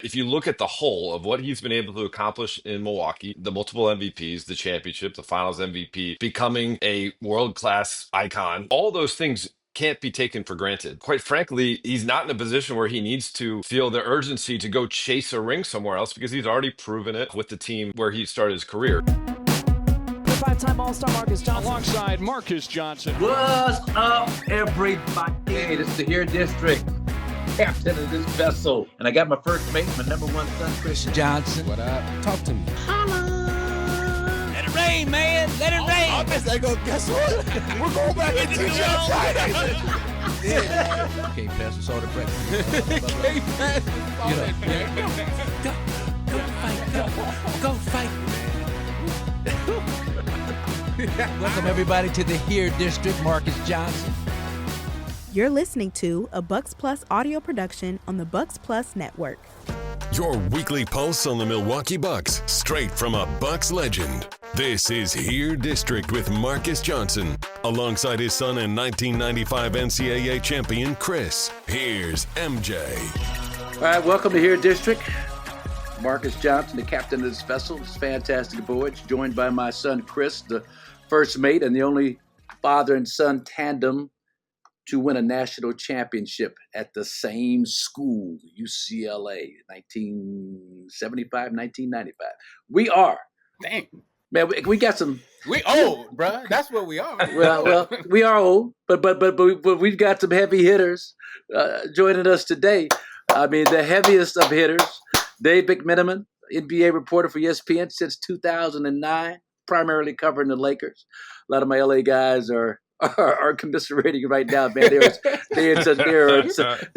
If you look at the whole of what he's been able to accomplish in Milwaukee, the multiple MVPs, the championship, the finals MVP, becoming a world-class icon, all those things can't be taken for granted. Quite frankly, he's not in a position where he needs to feel the urgency to go chase a ring somewhere else because he's already proven it with the team where he started his career. Five-time All-Star Marques Johnson. Alongside Marques Johnson. What's up, everybody? Hey, this is the Here District, captain of this vessel. And I got my first mate, my number one son, Chris Johnson. What up? Talk to me. Holla! Let it rain, man. Let it rain. I guess what? We're going back to teach on Friday. Yeah. Can't pass us all the breakfast. Can't pass us all the breakfast. Go fight. Welcome, everybody, to the Here District. Marques Johnson. You're listening to a Bucks Plus audio production on the Bucks Plus Network. Your weekly pulse on the Milwaukee Bucks, straight from a Bucks legend. This is Here District with Marques Johnson, alongside his son and 1995 NCAA champion, Kris. Here's MJ. All right, welcome to Here District. Marques Johnson, the captain of this vessel, this fantastic voyage, joined by my son, Kris, the first mate and the only father and son tandem to win a national championship at the same school, UCLA, 1975, 1995. We are. Dang. Man, we got some. We old, bro. That's what we are. Well, we are old, but we've got some heavy hitters joining us today. I mean, the heaviest of hitters, Dave McMenamin, NBA reporter for ESPN since 2009, primarily covering the Lakers. A lot of my LA guys are commiserating right now, man. They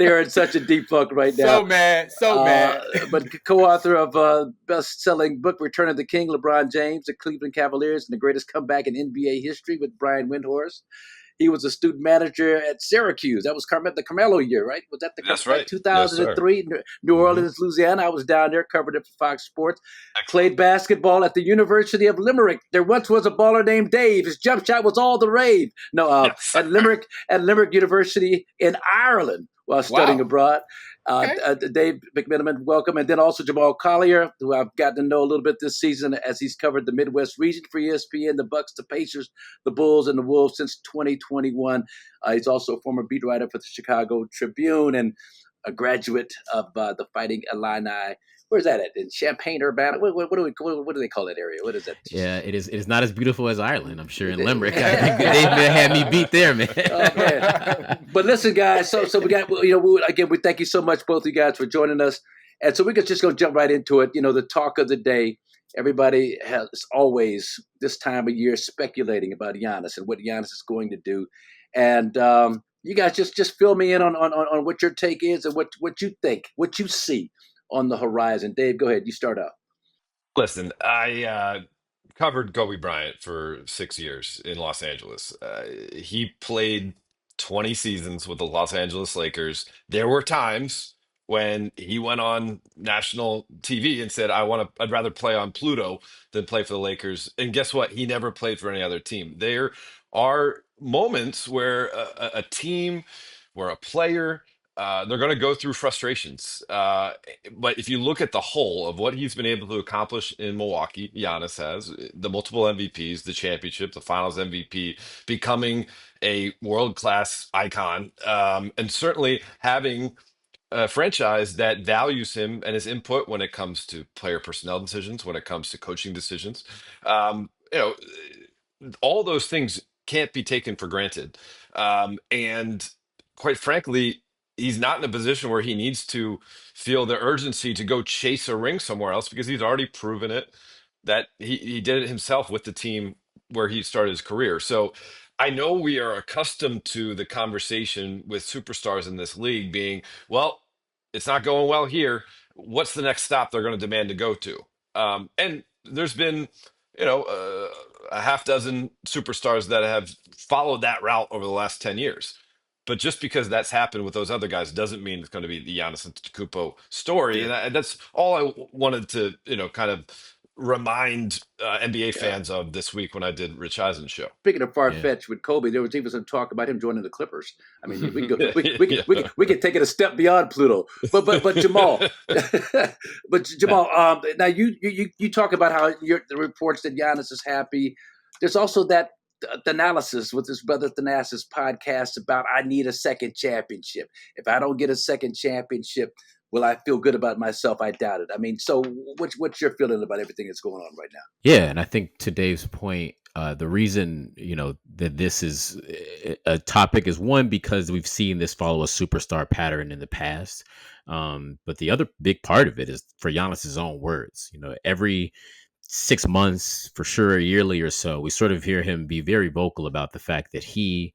are in such a deep funk right now. So mad. But co-author of best-selling book Return of the King, LeBron James, the Cleveland Cavaliers, and the greatest comeback in NBA history with Brian Windhorst. He was a student manager at Syracuse. That was the Carmelo year, right? Was that the That's right. 2003, yes, New Orleans, Louisiana. I was down there, covered it for Fox Sports. Played basketball at the University of Limerick. There once was a baller named Dave. His jump shot was all the rave. No, at Limerick University in Ireland while studying abroad. Dave McMenamin, welcome. And then also Jamal Collier, who I've gotten to know a little bit this season as he's covered the Midwest region for ESPN, the Bucks, the Pacers, the Bulls, and the Wolves since 2021. He's also a former beat writer for the Chicago Tribune and a graduate of the Fighting Illini. Where's that at? In Champaign, Urbana? What do they call that area? What is that? Yeah, it is. It is not as beautiful as Ireland. I'm sure in Limerick, they had me beat there, man. Okay. But listen, guys. So we got again. We thank you so much, both of you guys, for joining us. And so we're just going to jump right into it. The talk of the day. Everybody has always this time of year speculating about Giannis and what Giannis is going to do. And you guys just fill me in on what your take is and what you think, what you see on the horizon. Dave, go ahead. You start out. Listen, I covered Kobe Bryant for 6 years in Los Angeles. He played 20 seasons with the Los Angeles Lakers. There were times when he went on national TV and said, I'd rather play on Pluto than play for the Lakers. And guess what? He never played for any other team. There are moments where a team, where a player, they're going to go through frustrations. But if you look at the whole of what he's been able to accomplish in Milwaukee, Giannis has the multiple MVPs, the championship, the finals MVP, becoming a world-class icon, and certainly having a franchise that values him and his input when it comes to player personnel decisions, when it comes to coaching decisions. Um, you know, all those things can't be taken for granted. And quite frankly, he's not in a position where he needs to feel the urgency to go chase a ring somewhere else because he's already proven it that he did it himself with the team where he started his career. So I know we are accustomed to the conversation with superstars in this league being, well, it's not going well here. What's the next stop they're going to demand to go to? And there's been, a half dozen superstars that have followed that route over the last 10 years. But just because that's happened with those other guys doesn't mean it's going to be the Giannis Antetokounmpo story. Yeah. And that's all I wanted to, kind of remind NBA fans of this week when I did Rich Eisen's show. Speaking of far-fetched with Kobe, there was even some talk about him joining the Clippers. I mean, we could go, we could take it a step beyond Pluto. But Jamal, now you talk about how the reports that Giannis is happy. There's also that analysis with his brother Thanasis podcast about I need a second championship. If I don't get a second championship, will I feel good about myself? I doubt it. I mean, so what's your feeling about everything that's going on right now? Yeah, and I think to Dave's point, the reason that this is a topic is one because we've seen this follow a superstar pattern in the past, but the other big part of it is for Giannis's own words. Every 6 months, for sure, yearly or so, we sort of hear him be very vocal about the fact that he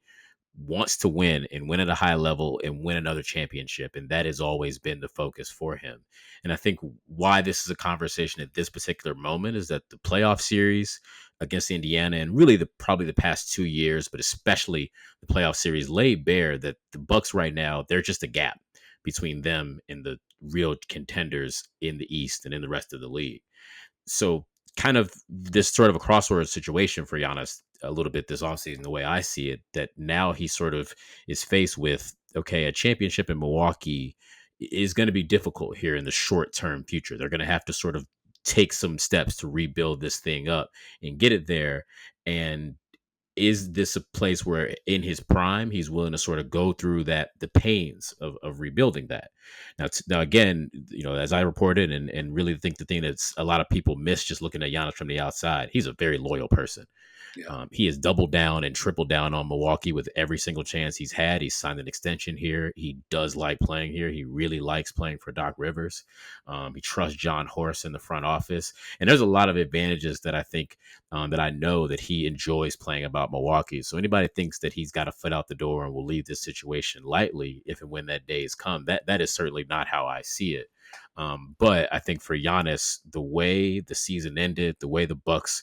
wants to win and win at a high level and win another championship. And that has always been the focus for him. And I think why this is a conversation at this particular moment is that the playoff series against Indiana and really probably the past 2 years, but especially the playoff series laid bare that the Bucks right now, they're just a gap between them and the real contenders in the East and in the rest of the league. So kind of this sort of a crossroads situation for Giannis a little bit this offseason, the way I see it, that now he sort of is faced with, okay, a championship in Milwaukee is going to be difficult here in the short term future. They're going to have to sort of take some steps to rebuild this thing up and get it there. And is this a place where in his prime, he's willing to sort of go through the pains of rebuilding that? Now again, as I reported and really think the thing that's a lot of people miss just looking at Giannis from the outside, he's a very loyal person. Yeah. He has doubled down and tripled down on Milwaukee with every single chance he's had. He's signed an extension here. He does like playing here. He really likes playing for Doc Rivers. He trusts Jon Horst in the front office. And there's a lot of advantages that I think that I know that he enjoys playing about Milwaukee. So anybody thinks that he's got a foot out the door and will leave this situation lightly if and when that day is come, that is certainly not how I see it. But I think for Giannis, the way the season ended, the way the Bucks,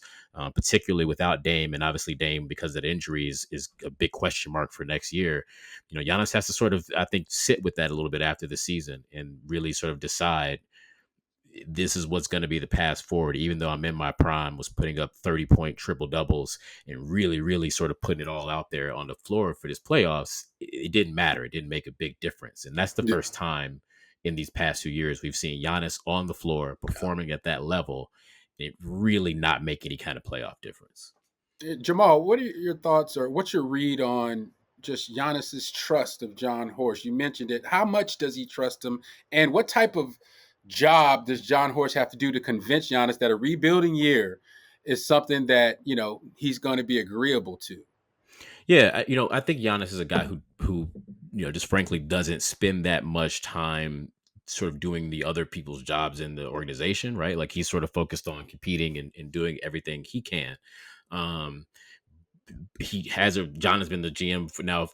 particularly without Dame, and obviously Dame because of injuries is a big question mark for next year. Giannis has to sort of, I think, sit with that a little bit after the season and really sort of decide this is what's going to be the path forward. Even though I'm in my prime, was putting up 30-point triple doubles and really, really sort of putting it all out there on the floor for this playoffs, it didn't matter. It didn't make a big difference. And that's the first time in these past 2 years we've seen Giannis on the floor performing at that level, it really not make any kind of playoff difference. Jamal, what are your thoughts or what's your read on just Giannis's trust of Jon Horst? You mentioned it. How much does he trust him? And what type of job does Jon Horst have to do to convince Giannis that a rebuilding year is something that, he's going to be agreeable to? Yeah, I think Giannis is a guy who just frankly doesn't spend that much time sort of doing the other people's jobs in the organization, right? Like he's sort of focused on competing and doing everything he can. John has been the GM for now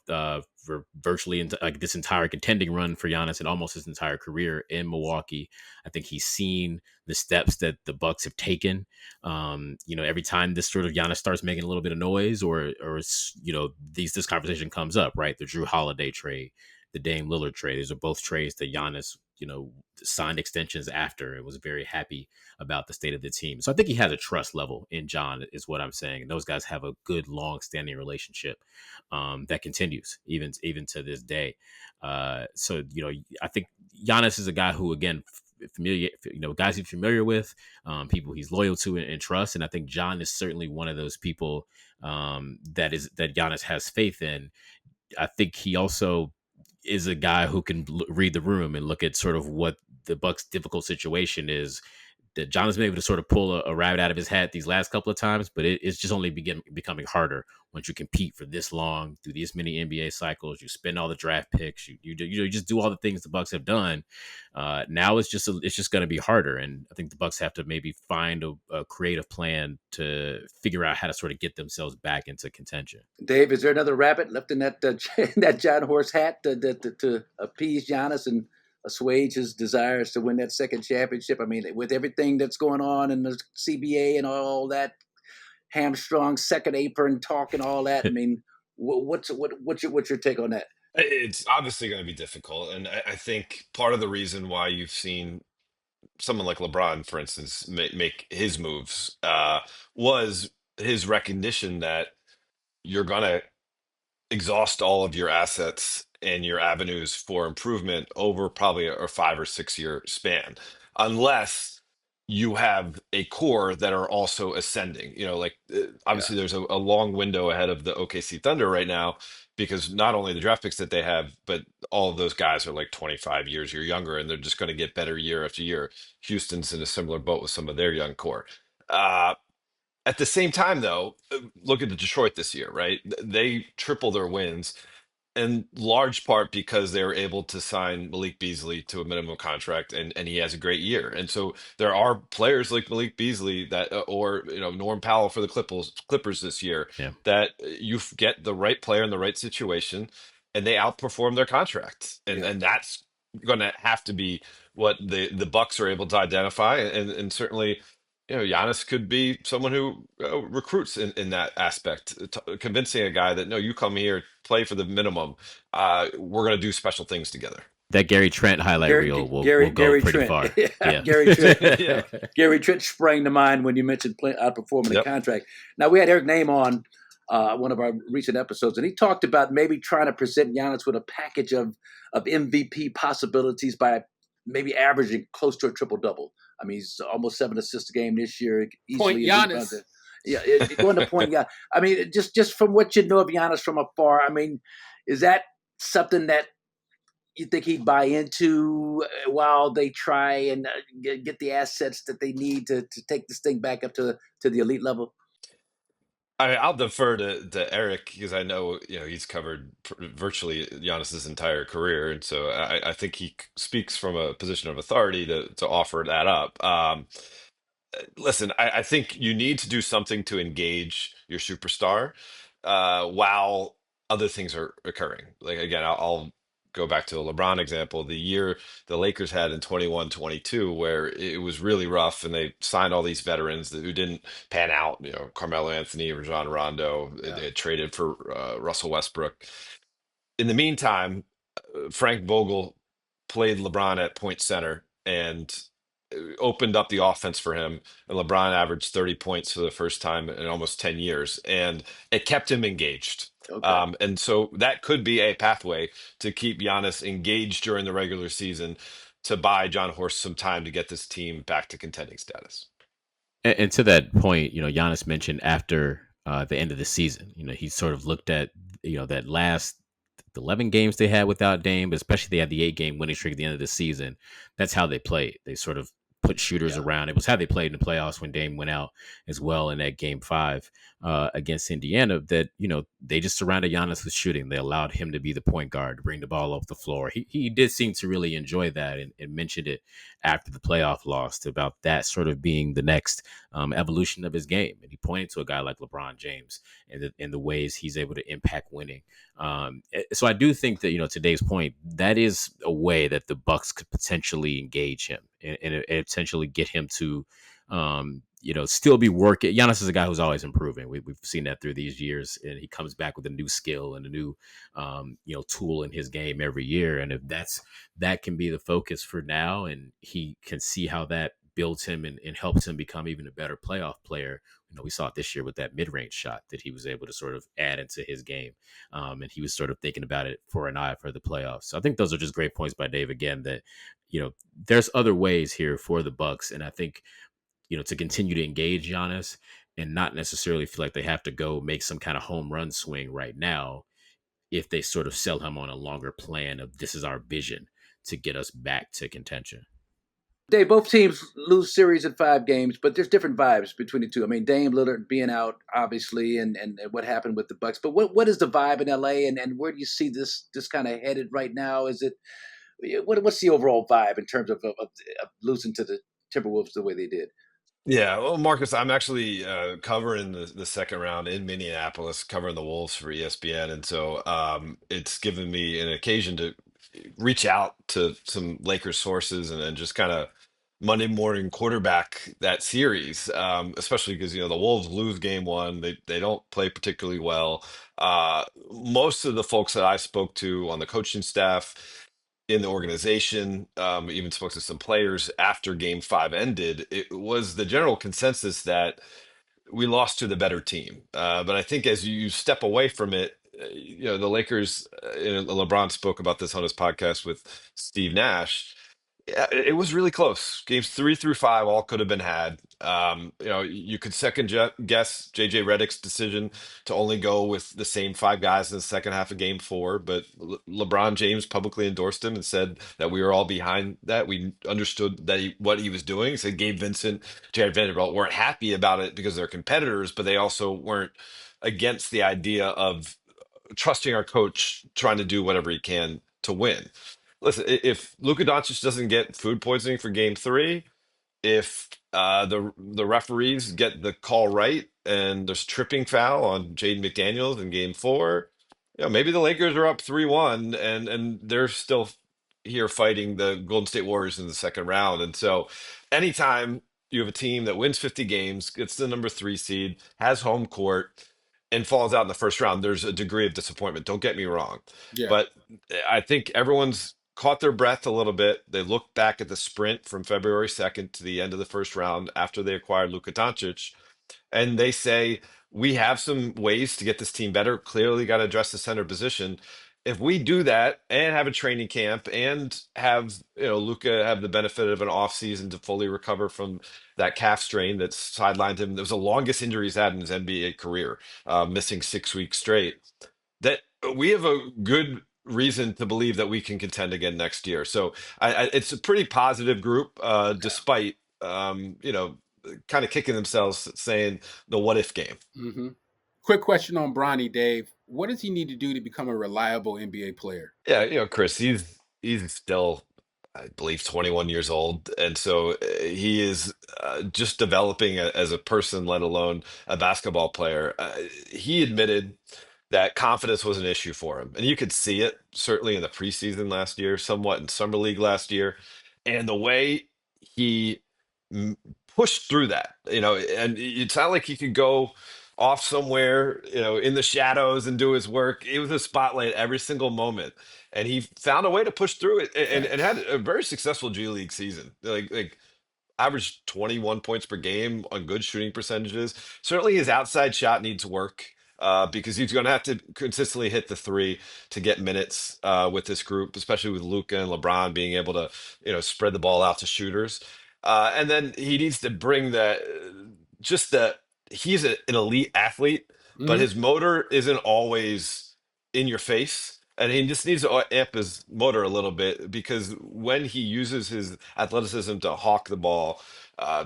for virtually like this entire contending run for Giannis and almost his entire career in Milwaukee. I think he's seen the steps that the Bucks have taken. Every time this sort of Giannis starts making a little bit of noise or this conversation comes up, right? The Drew Holiday trade, the Dame Lillard trade. These are both trades that Giannis, signed extensions after and was very happy about the state of the team. So I think he has a trust level in John is what I'm saying. And those guys have a good long-standing relationship that continues even to this day. I think Giannis is a guy who, again, familiar, guys he's familiar with, people he's loyal to and trust. And I think John is certainly one of those people that Giannis has faith in. I think he also is a guy who can read the room and look at sort of what the Bucks' difficult situation is. That John has been able to sort of pull a rabbit out of his hat these last couple of times, but it's just only becoming harder once you compete for this long, through these many NBA cycles. You spend all the draft picks, you just do all the things the Bucks have done. Now it's just going to be harder, and I think the Bucks have to maybe find a creative plan to figure out how to sort of get themselves back into contention. Dave, is there another rabbit left in that that Jon Horst hat to appease Giannis and assuage his desires to win that second championship? I mean, with everything that's going on in the CBA and all that hamstrung second apron talk and all that, I mean, what's your take on that? It's obviously going to be difficult, and I think part of the reason why you've seen someone like LeBron, for instance, make his moves, was his recognition that you're gonna exhaust all of your assets and your avenues for improvement over probably a 5 or 6 year span, unless you have a core that are also ascending. Like Yeah, obviously there's a long window ahead of the OKC Thunder right now because not only the draft picks that they have, but all of those guys are like 25 years or younger, and they're just going to get better year after year. Houston's in a similar boat with some of their young core. Uh, at the same time, though, look at the Detroit this year, right? They triple their wins in large part because they were able to sign Malik Beasley to a minimum contract, and he has a great year. And so there are players like Malik Beasley that, or Norm Powell for the Clippers this year, Yeah. that you get the right player in the right situation, and they outperform their contracts, and yeah. and that's going to have to be what the Bucks are able to identify, and certainly. Giannis could be someone who recruits in that aspect, convincing a guy that no, you come here, play for the minimum. We're going to do special things together. That Gary Trent highlight reel will go Gary pretty Trent. far. Yeah, Yeah. Gary Trent. Yeah. Gary Trent sprang to mind when you mentioned outperforming the Yep. contract. Now, we had Eric Name on one of our recent episodes, and he talked about maybe trying to present Giannis with a package of MVP possibilities by maybe averaging close to a triple-double. I mean, he's almost 7 assists a game this year. Point Easily Giannis. going to point Giannis. I mean, just from what you know of Giannis from afar, I mean, is that something that you think he'd buy into while they try and get the assets that they need to take this thing back up to the elite level? I'll defer to Eric because I know he's covered virtually Giannis's entire career, and so I think he speaks from a position of authority to offer that up. Listen, I think you need to do something to engage your superstar while other things are occurring. Like again, I'll go back to a LeBron example. The year the Lakers had in 21-22, where it was really rough, and they signed all these veterans who didn't pan out. Carmelo Anthony, Rajon Rondo. Yeah. They had traded for Russell Westbrook. In the meantime, Frank Vogel played LeBron at point center and opened up the offense for him. And LeBron averaged 30 points for the first time in almost 10 years. And it kept him engaged. Okay. And so that could be a pathway to keep Giannis engaged during the regular season to buy Jon Horst some time to get this team back to contending status. And to that point, Giannis mentioned after the end of the season, he sort of looked at, that last 11 games they had without Dame, but especially they had the 8-game winning streak at the end of the season. That's how they played. They sort of put shooters Yeah. around. It was how they played in the playoffs when Dame went out as well in that game 5 against Indiana, that, they just surrounded Giannis with shooting. They allowed him to be the point guard, to bring the ball off the floor. He did seem to really enjoy that, and mentioned it after the playoff loss about that sort of being the next evolution of his game. And he pointed to a guy like LeBron James and the ways he's able to impact winning. So I do think that, to Dave's point, that is a way that the Bucks could potentially engage him and potentially get him to, still be working. Giannis is a guy who's always improving. We've seen that through these years, and he comes back with a new skill and a new, tool in his game every year. And if that can be the focus for now, and he can see how that builds him and helps him become even a better playoff player. We saw it this year with that mid-range shot that he was able to sort of add into his game. And he was sort of thinking about it for an eye for the playoffs. So I think those are just great points by Dave again, that, there's other ways here for the Bucks. And I think, to continue to engage Giannis and not necessarily feel like they have to go make some kind of home run swing right now, if they sort of sell him on a longer plan of this is our vision to get us back to contention. Dave, both teams lose series in 5 games, but there's different vibes between the two. I mean, Dame Lillard being out, obviously, and what happened with the Bucks. But what is the vibe in LA, and where do you see this kind of headed right now? Is it what's the overall vibe in terms of losing to the Timberwolves the way they did? Yeah, well, Marcus, I'm actually covering the second round in Minneapolis, covering the Wolves for ESPN, and so it's given me an occasion to reach out to some Lakers sources and just kind of Monday morning quarterback that series, especially because the Wolves lose game 1, they don't play particularly well. Most of the folks that I spoke to on the coaching staff, in the organization. We even spoke to some players after Game 5 ended. It was the general consensus that we lost to the better team. But I think as you step away from it, the Lakers, LeBron spoke about this on his podcast with Steve Nash. Yeah, it was really close. Games 3 through 5 all could have been had. You could guess JJ Redick's decision to only go with the same 5 guys in the second half of Game 4, but LeBron James publicly endorsed him and said that we were all behind that. We understood that what he was doing. He said Gabe Vincent, Jared Vanderbilt weren't happy about it because they're competitors, but they also weren't against the idea of trusting our coach trying to do whatever he can to win. Listen, if Luka Doncic doesn't get food poisoning for Game 3, if the referees get the call right and there's tripping foul on Jaden McDaniels in Game 4, maybe the Lakers are up 3-1 and they're still here fighting the Golden State Warriors in the second round. And so, anytime you have a team that wins 50 games, gets the number 3 seed, has home court, and falls out in the first round, there's a degree of disappointment. Don't get me wrong, Yeah. but I think everyone's caught their breath a little bit. They look back at the sprint from February 2nd to the end of the first round after they acquired Luka Doncic, and they say, we have some ways to get this team better. Clearly got to address the center position. If we do that and have a training camp and have, Luka have the benefit of an offseason to fully recover from that calf strain that's sidelined him. That was the longest injury he's had in his NBA career, missing 6 weeks straight. That we have a good reason to believe that we can contend again next year. So it's a pretty positive group, despite, kind of kicking themselves saying the what if game. Mm-hmm. Quick question on Bronny, Dave. What does he need to do to become a reliable NBA player? Yeah, Chris, he's still, I believe, 21 years old, and so he is just developing as a person, let alone a basketball player. He admitted that confidence was an issue for him, and you could see it certainly in the preseason last year, somewhat in summer league last year, and the way he m- pushed through that, and it's not like he could go off somewhere, in the shadows and do his work. It was a spotlight every single moment, and he found a way to push through it and had a very successful G League season. Like averaged 21 points per game on good shooting percentages. Certainly his outside shot needs work, because he's going to have to consistently hit the 3 to get minutes with this group, especially with Luka and LeBron being able to, spread the ball out to shooters. And then he needs to bring just the, he's an elite athlete, but Mm-hmm. his motor isn't always in your face. And he just needs to amp his motor a little bit, because when he uses his athleticism to hawk the ball,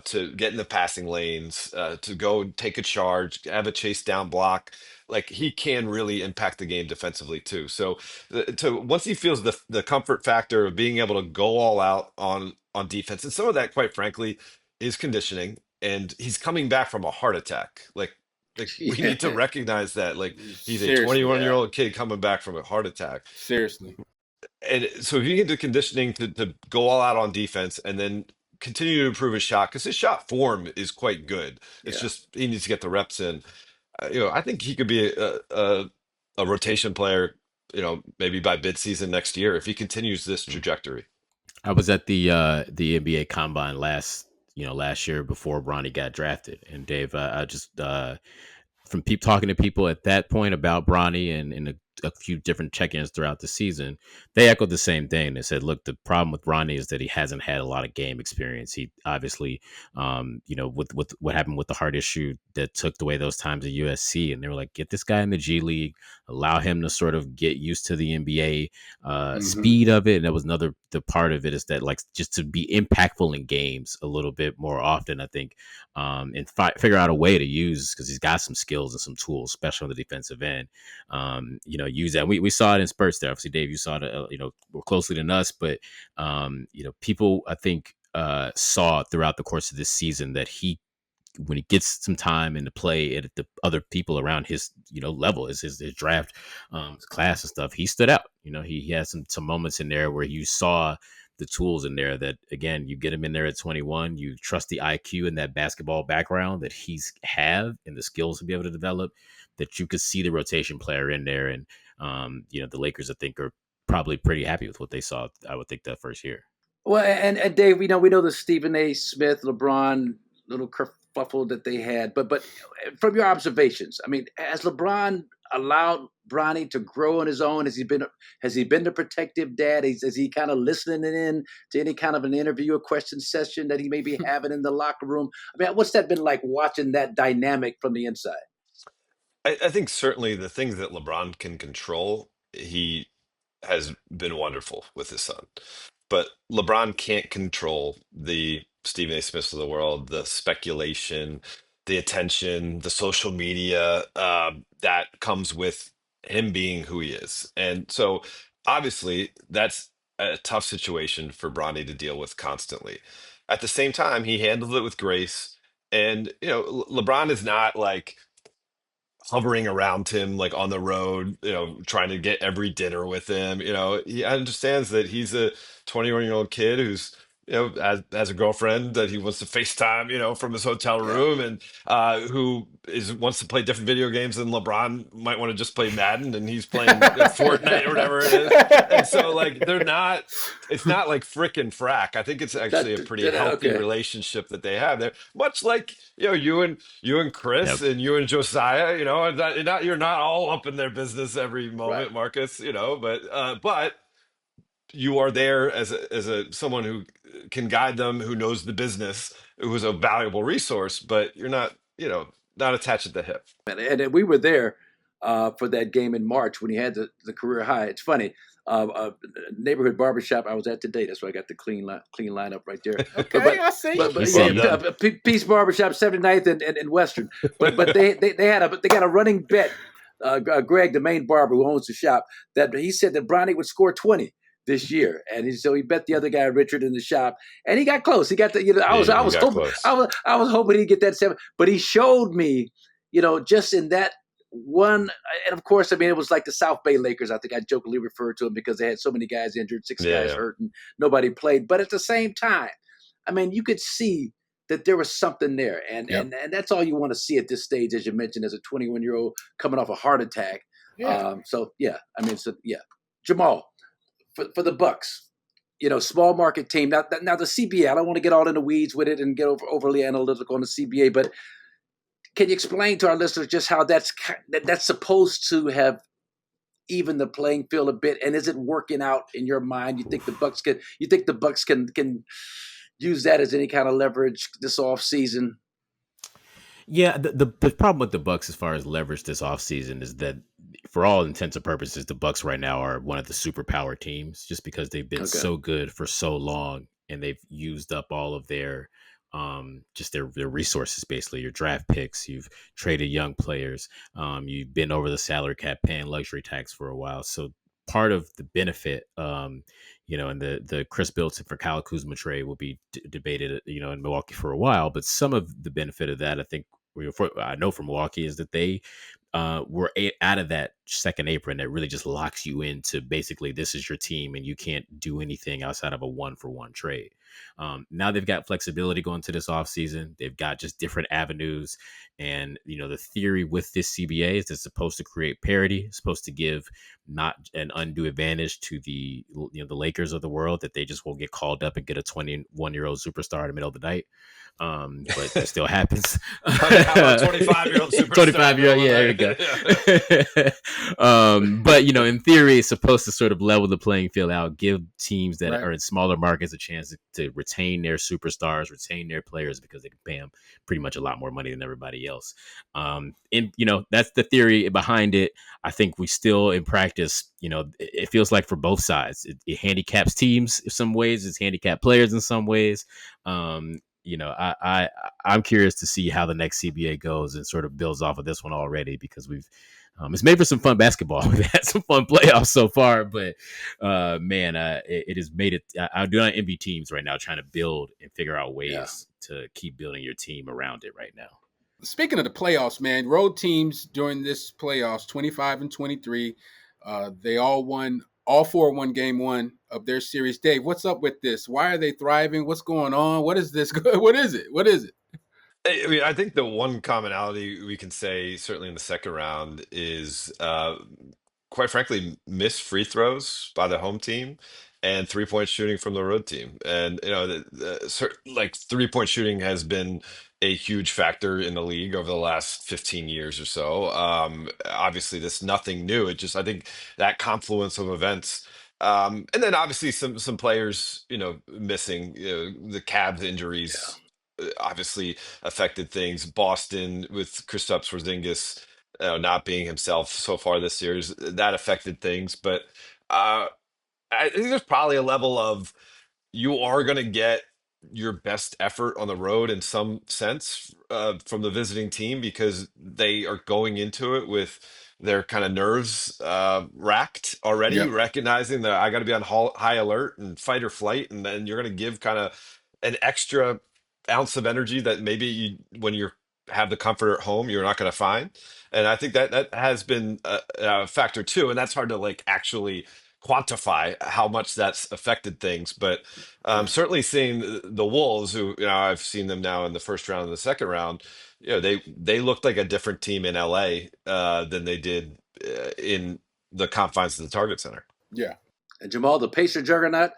to get in the passing lanes, to go take a charge, have a chase down block, like he can really impact the game defensively too. So, once he feels the comfort factor of being able to go all out on defense, and some of that, quite frankly, is conditioning, and he's coming back from a heart attack. Like we need to recognize that, like, he's a Seriously, 21-year-old kid coming back from a heart attack. Seriously. And so if you get the conditioning to go all out on defense and then continue to improve his shot, because his shot form is quite good. It's just he needs to get the reps in. I think he could be a rotation player, maybe by mid-season next year if he continues this trajectory. I was at the NBA Combine last year before Bronny got drafted, and Dave, I just from talking to people at that point about Bronny and a few different check-ins throughout the season, they echoed the same thing. They said, look, the problem with Bronny is that he hasn't had a lot of game experience. He obviously, with what happened with the heart issue that took away those times at USC, and they were like, get this guy in the G League, allow him to sort of get used to the NBA speed of it. And that was the part of it is that, like, just to be impactful in games a little bit more often, I think, and figure out a way to use, because he's got some skills and some tools, especially on the defensive end. Use that. We saw it in spurts there. Obviously, Dave, you saw it, more closely than us, but people, I think, saw throughout the course of this season that when he gets some time into play at the other people around his, level, his draft class and stuff, he stood out. He had some moments in there where you saw the tools in there that, again, you get him in there at 21, you trust the IQ and that basketball background that he's have and the skills to be able to develop, that you could see the rotation player in there. And, the Lakers, I think, are probably pretty happy with what they saw. I would think that first year. Well, and Dave, we know the Stephen A. Smith, LeBron little kerfuffle that they had, but from your observations, I mean, has LeBron allowed Bronny to grow on his own? Has he been the protective dad? Is he kind of listening in to any kind of an interview or question session that he may be having in the locker room? I mean, what's that been like watching that dynamic from the inside? I think certainly the things that LeBron can control, he has been wonderful with his son. But LeBron can't control the Stephen A. Smiths of the world, the speculation, the attention, the social media that comes with him being who he is. And so obviously that's a tough situation for Bronny to deal with constantly. At the same time, he handled it with grace. And, LeBron is not like hovering around him like on the road, trying to get every dinner with him. He understands that he's a 21-year-old kid who's, has a girlfriend that he wants to FaceTime, from his hotel Yeah, room, and who wants to play different video games than LeBron might want to just play Madden, and he's playing Fortnite or whatever it is. And so like it's not like frick and frack. I think it's actually a pretty healthy okay, relationship that they have there. Much like, you and Chris Yep. and you and Josiah, and you're not all up in their business every right. moment, Marcus, but you are there as a someone who can guide them, who knows the business, who is a valuable resource, but you're not, not attached at the hip. And we were there for that game in March when he had the career high. It's funny. Neighborhood barbershop I was at today. That's why I got the clean lineup right there. Okay, I see. Peace Barbershop, 79th and Western. But they got a running bet. Greg, the main barber who owns the shop, that he said that Bronny would score 20 this year, and so he bet the other guy Richard in the shop, and he got close. He got the I was hoping close. I was hoping he'd get that 7, but he showed me, just in that one, and of course, I mean, it was like the South Bay Lakers. I think I jokingly referred to them because they had so many guys injured, 6 guys Yeah. hurt, and nobody played. But at the same time, I mean, you could see that there was something there, and that's all you want to see at this stage, as you mentioned, as a 21-year-old coming off a heart attack. Yeah. Jamal, for the Bucks, small market team. Now the CBA, I don't want to get all in the weeds with it and get overly analytical on the CBA, but can you explain to our listeners just how that's supposed to have evened the playing field a bit, and is it working out in your mind? You think the Bucks can use that as any kind of leverage this offseason? Yeah, the problem with the Bucks as far as leverage this offseason is that for all intents and purposes, the Bucks right now are one of the superpower teams just because they've been so good for so long and they've used up all of their just their resources, basically your draft picks. You've traded young players. You've been over the salary cap, paying luxury tax for a while. So part of the benefit, and the Chris Middleton for Kyle Kuzma trade will be debated, in Milwaukee for a while. But some of the benefit of that, I think, I know from Milwaukee, is that they were out of that second apron that really just locks you into basically this is your team and you can't do anything outside of a 1-for-1 trade. Now they've got flexibility going to this offseason. They've got just different avenues. And, the theory with this CBA is it's supposed to create parity. It's supposed to give not an undue advantage to the Lakers of the world, that they just won't get called up and get a 21-year-old superstar in the middle of the night. But that still happens. How about a 25-year-old superstar? 25-year-old, yeah, there you go. But, in theory, it's supposed to sort of level the playing field out, give teams that are in smaller markets a chance to retain their superstars, retain their players, because they can pay them pretty much a lot more money than everybody else. And, that's the theory behind it. I think we still, in practice, it feels like for both sides, it handicaps teams in some ways, it's handicapped players in some ways. I'm curious to see how the next CBA goes and sort of builds off of this one already, because it's made for some fun basketball. We've had some fun playoffs so far, but it has made it. I do not envy teams right now trying to build and figure out ways to keep building your team around it right now. Speaking of the playoffs, man, road teams during this playoffs, 25 and 23, they all four won game one of their series. Dave, what's up with this? Why are they thriving? What's going on? What is this? What is it? I mean, I think the one commonality we can say, certainly in the second round, is quite frankly, missed free throws by the home team and 3-point shooting from the road team. And, like 3-point shooting has been a huge factor in the league over the last 15 years or so. Obviously, that's nothing new. It just, I think that confluence of events. And then obviously some players, missing, the Cavs injuries obviously affected things. Boston with Kristaps Porzingis, not being himself so far this series, that affected things. But I think there's probably a level of you are going to get your best effort on the road in some sense from the visiting team because they are going into it with their kind of nerves racked already, Yep. recognizing that I got to be on high alert and fight or flight. And then you're going to give kind of an extra ounce of energy that maybe when you have the comfort at home, you're not going to find. And I think that has been a factor too. And that's hard to like actually quantify how much that's affected things. But certainly seeing the Wolves, who I've seen them now in the first round and the second round, they looked like a different team in LA than they did in the confines of the Target Center. Yeah. And Jamal, the Pacer juggernaut.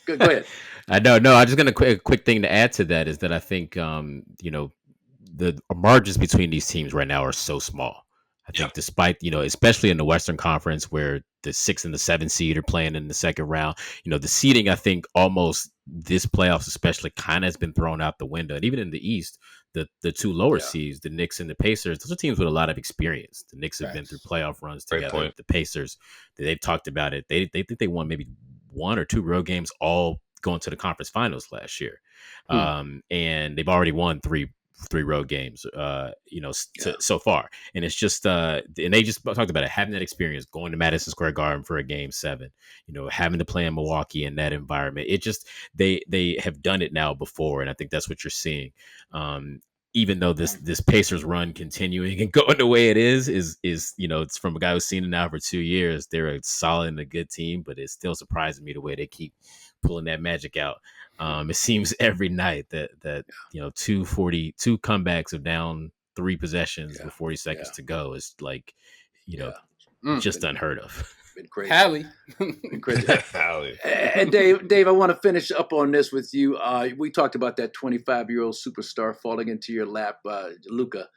Go ahead. I know. No, I'm just gonna quick thing to add to that is that I think the margins between these teams right now are so small. I think despite, especially in the Western Conference where the 6 and the 7 seed are playing in the second round, the seeding, I think almost this playoffs especially kind of has been thrown out the window. And even in the East, the two lower seeds, the Knicks and the Pacers, those are teams with a lot of experience. The Knicks have been through playoff runs together. The Pacers, they've talked about it. They think they won maybe 1 or 2 road games all going to the conference finals last year. And they've already won three road games, so far. And it's just, and they just talked about it, having that experience, going to Madison Square Garden for a game 7, having to play in Milwaukee in that environment. It just, they have done it now before. And I think that's what you're seeing. Even though this Pacers run continuing and going the way it is, it's from a guy who's seen it now for 2 years. They're a solid and a good team, but it's still surprising me the way they keep pulling that magic out. It seems every night that 2 comebacks of down 3 possessions with 40 seconds to go is like, just unheard of. Been crazy. Hallie. Been crazy. Hallie. And Dave, I want to finish up on this with you. We talked about that 25-year-old superstar falling into your lap, Luka.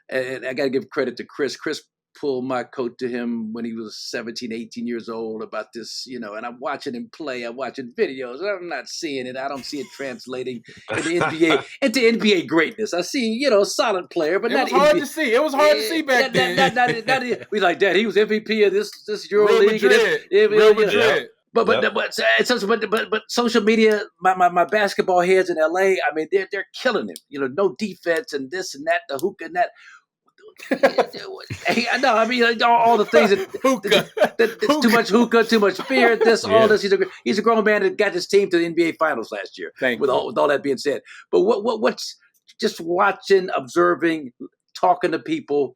And I got to give credit to Kris. Kris pulled my coat to him when he was 17, 18 years old about this, and I'm watching him play. I'm watching videos. I'm not seeing it. I don't see it translating into NBA greatness. I see, solid player, but not hard to see. It was hard to see back then. We like that. He was MVP of this Euro League. Real Madrid. But social media, my basketball heads in LA, I mean, they're killing him. No defense and this and that, the hookah and that. Hey, I know. I mean, all the things that too much hookah, too much beer. All this. He's a grown man that got his team to the NBA Finals last year. With all that being said, but what's just watching, observing, talking to people?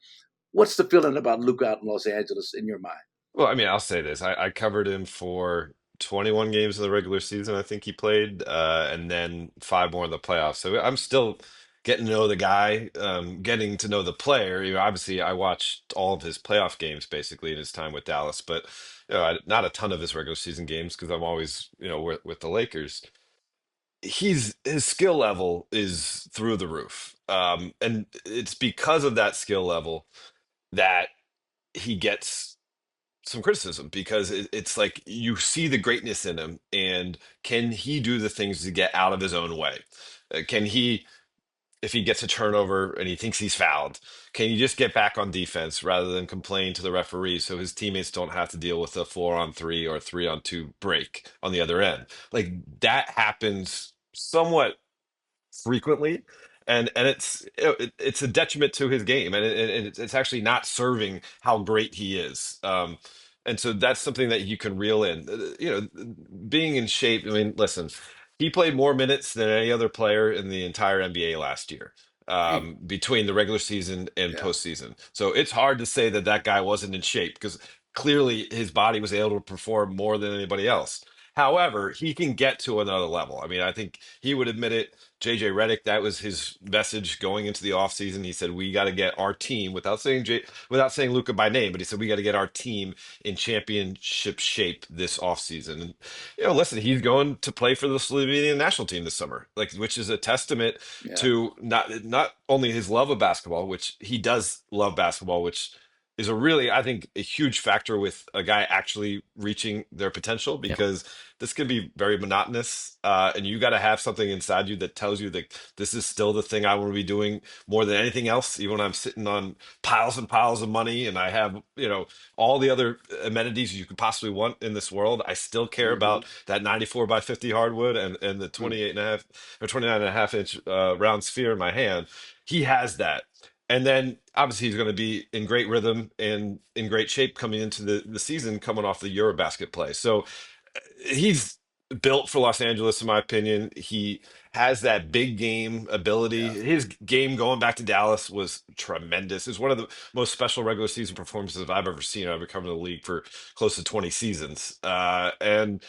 What's the feeling about Luka out in Los Angeles in your mind? Well, I mean, I'll say this. I covered him for 21 games in the regular season, I think he played, and then 5 more in the playoffs. So I'm still getting to know the guy, getting to know the player. Obviously, I watched all of his playoff games basically in his time with Dallas, but not a ton of his regular season games because I'm always, with the Lakers. His skill level is through the roof, and it's because of that skill level that he gets some criticism because it's like you see the greatness in him, and can he do the things to get out of his own way? Can he, if he gets a turnover and he thinks he's fouled, can he just get back on defense rather than complain to the referee so his teammates don't have to deal with a 4-on-3 or 3-on-2 break on the other end? Like that happens somewhat frequently, and it's it's a detriment to his game, and it's actually not serving how great he is. And so that's something that you can reel in. Being in shape. I mean, listen, he played more minutes than any other player in the entire NBA last year. Between the regular season and postseason. So it's hard to say that guy wasn't in shape because clearly his body was able to perform more than anybody else. However, he can get to another level. I mean, I think he would admit it. JJ Redick, that was his message going into the offseason. He said, we got to get our team, without saying Luka by name, but he said, we got to get our team in championship shape this offseason. And, listen, he's going to play for the Slovenian national team this summer, which is a testament to not only his love of basketball, which he does love basketball, which is I think, a huge factor with a guy actually reaching their potential, because this can be very monotonous. And you got to have something inside you that tells you that this is still the thing I want to be doing more than anything else, even when I'm sitting on piles and piles of money and I have, all the other amenities you could possibly want in this world. I still care about that 94 by 50 hardwood and the 28 and a half or 29 and a half inch round sphere in my hand. He has that. And then obviously he's going to be in great rhythm and in great shape coming into the season, coming off the Eurobasket play. So he's built for Los Angeles, in my opinion. He has that big game ability. Yeah. His game going back to Dallas was tremendous. It's one of the most special regular season performances I've ever seen. I've been covering the league for close to 20 seasons. And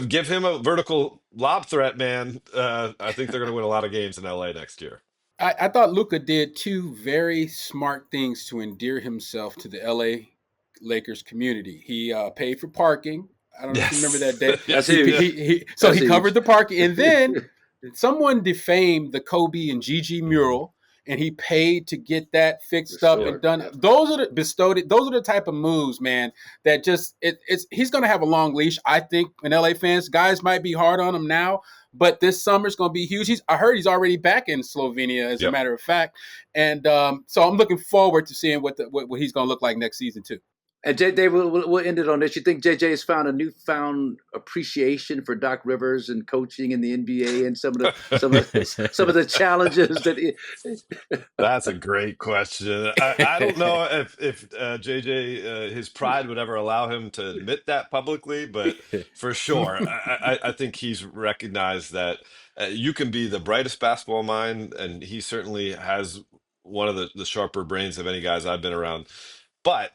give him a vertical lob threat, man. I think they're going to win a lot of games in LA next year. I thought Luka did two very smart things to endear himself to the LA Lakers community. He paid for parking. I don't know if you remember that day. That's he covered the parking, and then someone defamed the Kobe and Gigi mural, and he paid to get that fixed up and done. Those are the type of moves, man, that just he's going to have a long leash. I think in LA fans, guys might be hard on him now, but this summer's going to be huge. I heard he's already back in Slovenia, as a matter of fact, and so I'm looking forward to seeing what he's going to look like next season too. And Dave, we'll end it on this. You think JJ has found a newfound appreciation for Doc Rivers and coaching in the NBA and some of the challenges that? That's a great question. I don't know if JJ his pride would ever allow him to admit that publicly, but for sure, I think he's recognized that you can be the brightest basketball mind, and he certainly has one of the sharper brains of any guys I've been around, but.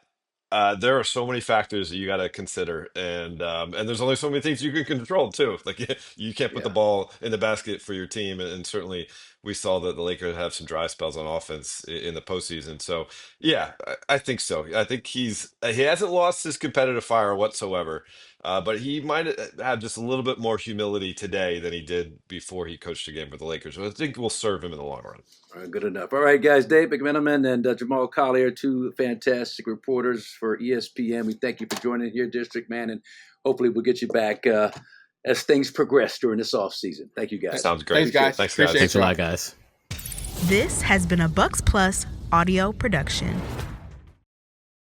There are so many factors that you got to consider, and there's only so many things you can control too. Like you can't put the ball in the basket for your team, and certainly we saw that the Lakers have some dry spells on offense in the postseason. So yeah, I think so. I think he hasn't lost his competitive fire whatsoever, but he might have just a little bit more humility today than he did before he coached a game for the Lakers. So I think will serve him in the long run. All right, good enough. All right, guys, Dave McMenamin and Jamal Collier, two fantastic reporters for ESPN. We thank you for joining here, District Man, and hopefully we'll get you back as things progress during this offseason. Thank you, guys. Sounds great. Thanks, guys. Thanks, guys. Thanks a lot, guys. This has been a Bucks Plus audio production.